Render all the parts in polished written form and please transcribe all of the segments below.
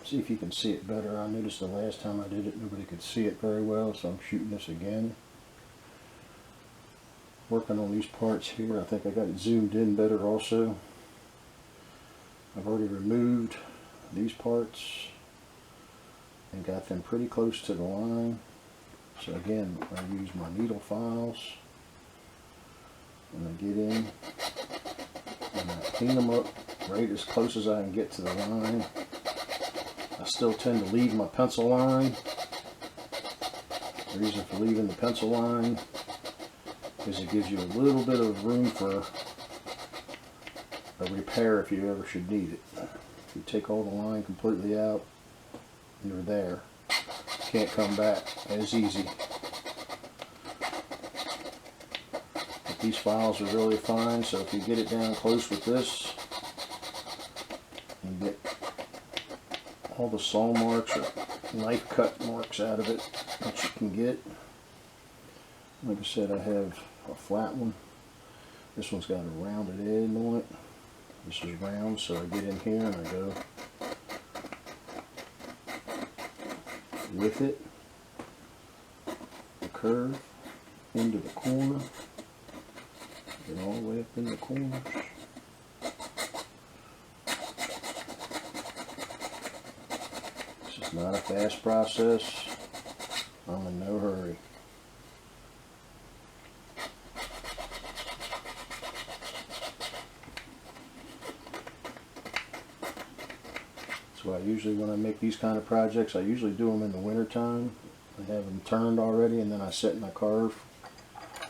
See if you can see it better. I noticed the last time I did it, nobody could see it very well, so I'm shooting this again. Working on these parts here. I think I got it zoomed in better also. I've already removed these parts and got them pretty close to the line. So again, I use my needle files and I get in and I clean them up right as close as I can get to the line. I still tend to leave my pencil line. The reason for leaving the pencil line is it gives you a little bit of room for a repair if you ever should need it. If you take all the line completely out, you're there. Can't come back as easy. But these files are really fine, so if you get it down close with this, you get all the saw marks or knife cut marks out of it that you can get. Like I said, I have a flat one. This one's got a rounded edge on it. This is round, so I get in here and I go with it, the curve, into the corner, get all the way up in the corners. This is not a fast process. I'm in no hurry. So I usually, when I make these kind of projects, I usually do them in the winter time. I have them turned already, and then I set my carve.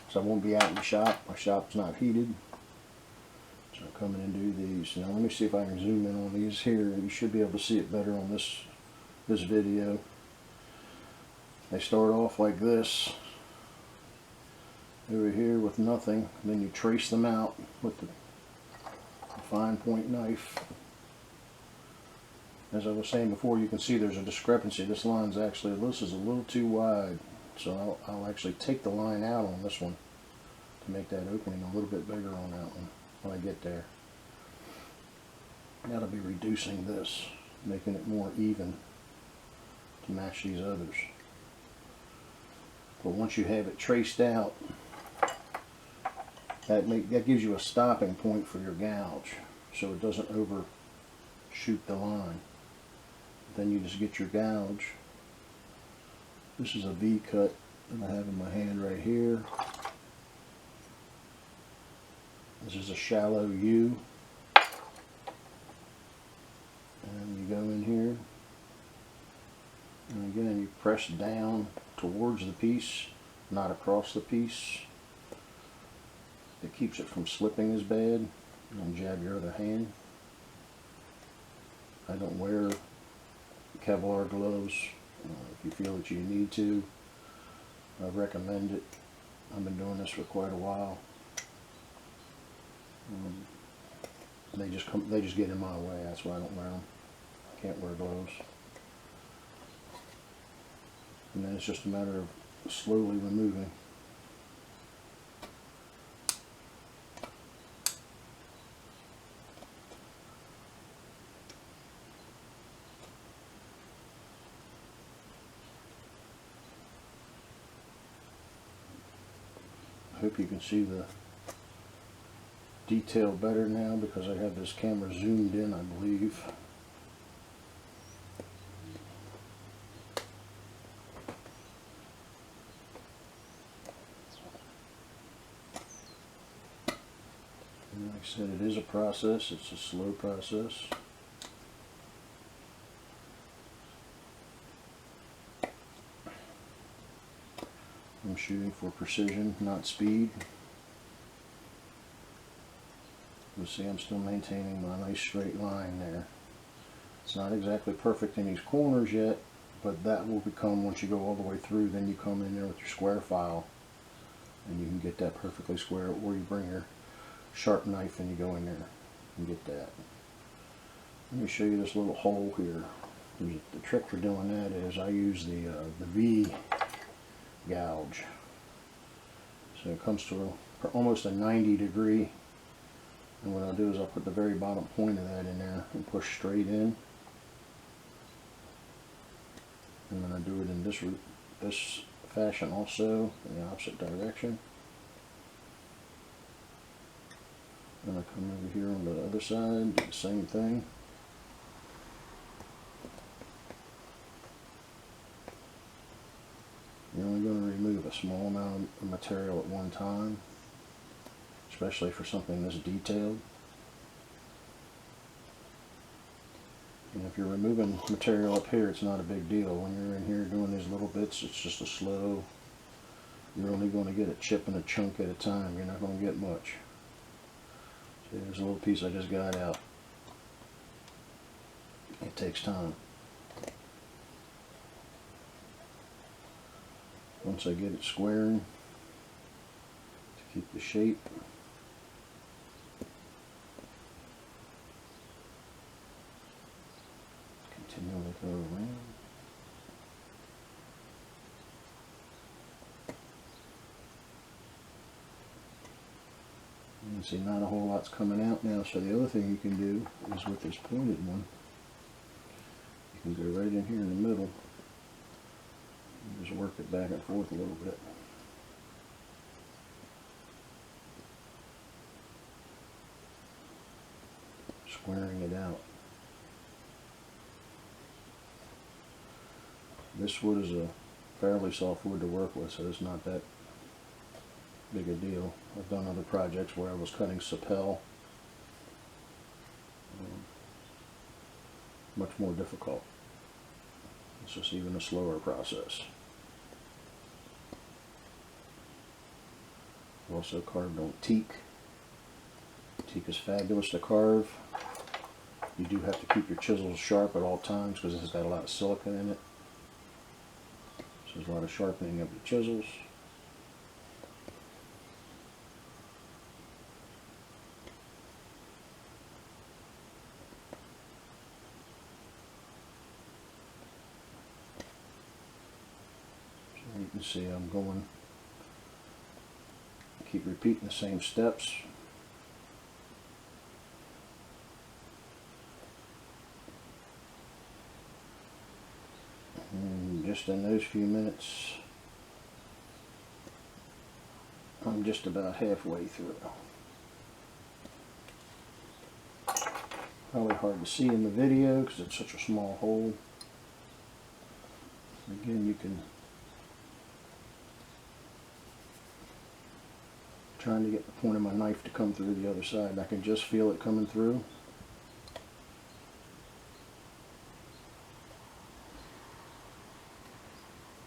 So I won't be out in the shop. My shop's not heated. So I come in and do these. Now let me see if I can zoom in on these here. You should be able to see it better on this video. They start off like this, over here with nothing. Then you trace them out with the fine point knife. As I was saying before, you can see there's a discrepancy. This line's actually, this is a little too wide. So I'll actually take the line out on this one to make that opening a little bit bigger on that one when I get there. That'll be reducing this, making it more even to match these others. But once you have it traced out, that gives you a stopping point for your gouge, so it doesn't overshoot the line. Then you just get your gouge. This is a V cut that I have in my hand right here. This is a shallow U. And you go in here. And again, you press down towards the piece, not across the piece. It keeps it from slipping as bad. And jab your other hand. I don't wear Kevlar gloves. If you feel that you need to, I recommend it. I've been doing this for quite a while. They just get in my way. That's why I don't wear them. I can't wear gloves. And then it's just a matter of slowly removing. I hope you can see the detail better now because I have this camera zoomed in, I believe. And like I said, it is a process. It's a slow process. I'm shooting for precision, not speed. You'll see I'm still maintaining my nice straight line there. It's not exactly perfect in these corners yet, but that will become, once you go all the way through, then you come in there with your square file and you can get that perfectly square, or you bring your sharp knife and you go in there and get that. Let me show you this little hole here. The trick for doing that is I use the V gouge. So it comes to almost a 90 degree, and what I'll do is I'll put the very bottom point of that in there and push straight in. do it in this fashion also, in the opposite direction. Then I come over here on the other side, do the same thing. You're only going to remove a small amount of material at one time, especially for something this detailed. And if you're removing material up here, it's not a big deal. When you're in here doing these little bits, it's just a slow, you're only going to get a chip and a chunk at a time. You're not going to get much. See, there's a little piece I just got out. It takes time. Once I get it squaring to keep the shape, continually go around. You can see not a whole lot's coming out now, so the other thing you can do is with this pointed one, you can go right in here in the middle and just work it back and forth a little bit. Squaring it out. This wood is a fairly soft wood to work with, so it's not that big a deal. I've done other projects where I was cutting sapel. Much more difficult. It's just even a slower process. I've also carved on teak. Teak is fabulous to carve. You do have to keep your chisels sharp at all times because this has got a lot of silica in it. So there's a lot of sharpening of the chisels. So you can see I'm going, keep repeating the same steps. And just in those few minutes, I'm just about halfway through. Probably hard to see in the video because it's such a small hole. Again, you can trying to get the point of my knife to come through the other side. I can just feel it coming through.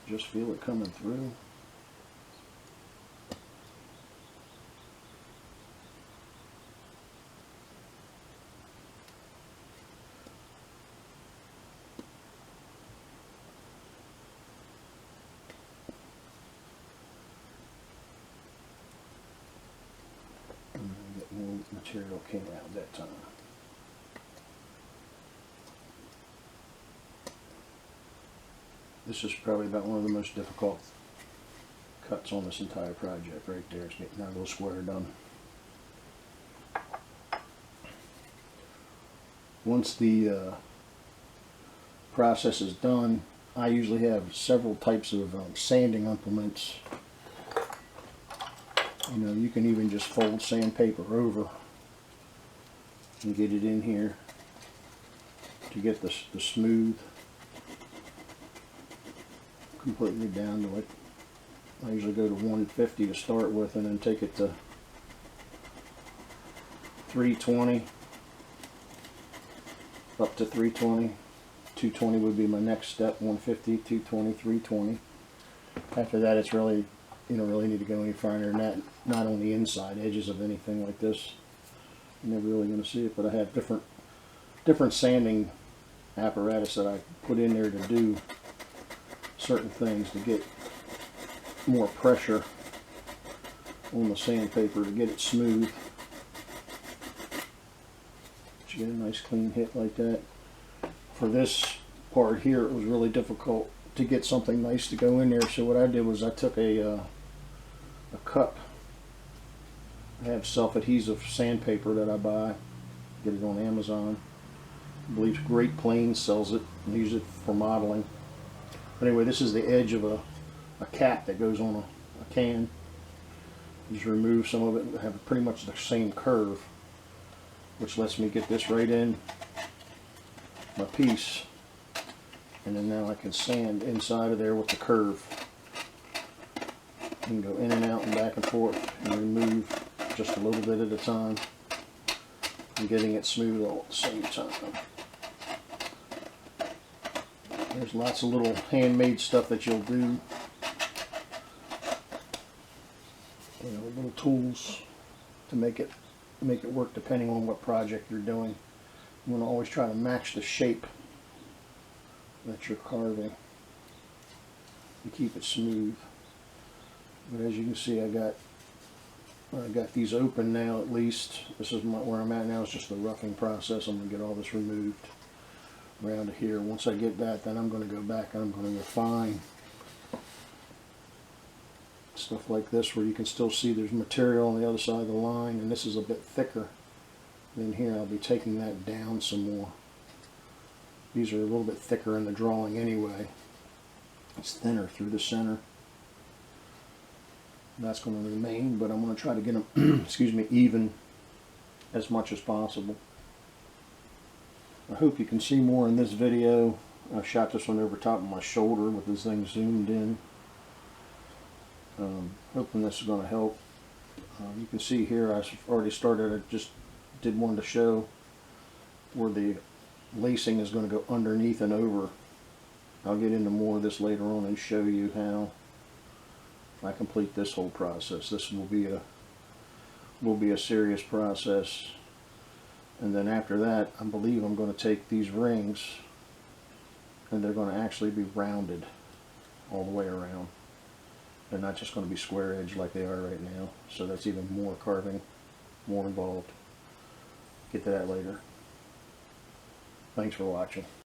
Just feel it coming through. And get more material came out that time. This is probably about one of the most difficult cuts on this entire project right there. It's getting that little square done. Once the process is done, I usually have several types of sanding implements. You know, you can even just fold sandpaper over and get it in here to get the smooth completely down to it. I usually go to 150 to start with and then take it to 320 up to 320. 220 would be my next step. 150, 220, 320. After that, it's really, you don't really need to go any finer than that. Not on the inside edges of anything like this. You're never really going to see it, but I have different sanding apparatus that I put in there to do certain things to get more pressure on the sandpaper to get it smooth. But you get a nice clean hit like that. For this part here, it was really difficult to get something nice to go in there, so what I did was I took a cup. I have self-adhesive sandpaper that I buy, get it on Amazon. I believe Great Plains sells it, and use it for modeling. But anyway, this is the edge of a cap that goes on a can. Just remove some of it and have pretty much the same curve, which lets me get this right in my piece. And then now I can sand inside of there with the curve. You can go in and out and back and forth and remove just a little bit at a time and getting it smooth all at the same time. There's lots of little handmade stuff that you'll do. You know, little tools to make it work depending on what project you're doing. You want to always try to match the shape that you're carving to keep it smooth. But as you can see, I got these open now. At least this is where I'm at now. It's just the roughing process. I'm going to get all this removed around to here. Once I get that, then I'm going to go back and I'm going to refine stuff like this, where you can still see there's material on the other side of the line, and this is a bit thicker than here. I'll be taking that down some more. These are a little bit thicker in the drawing anyway. It's thinner through the center. That's going to remain, but I'm going to try to get them excuse me, even as much as possible. I hope you can see more in this video. I shot this one over top of my shoulder with this thing zoomed in. Hoping this is going to help. You can see here I've already started, I just did one to show where the lacing is going to go underneath and over. I'll get into more of this later on and show you how I complete this whole process. This will be a serious process. And then after that, I believe I'm going to take these rings and they're going to actually be rounded all the way around. They're not just going to be square edge like they are right now. So that's even more carving, more involved. Get to that later. Thanks for watching.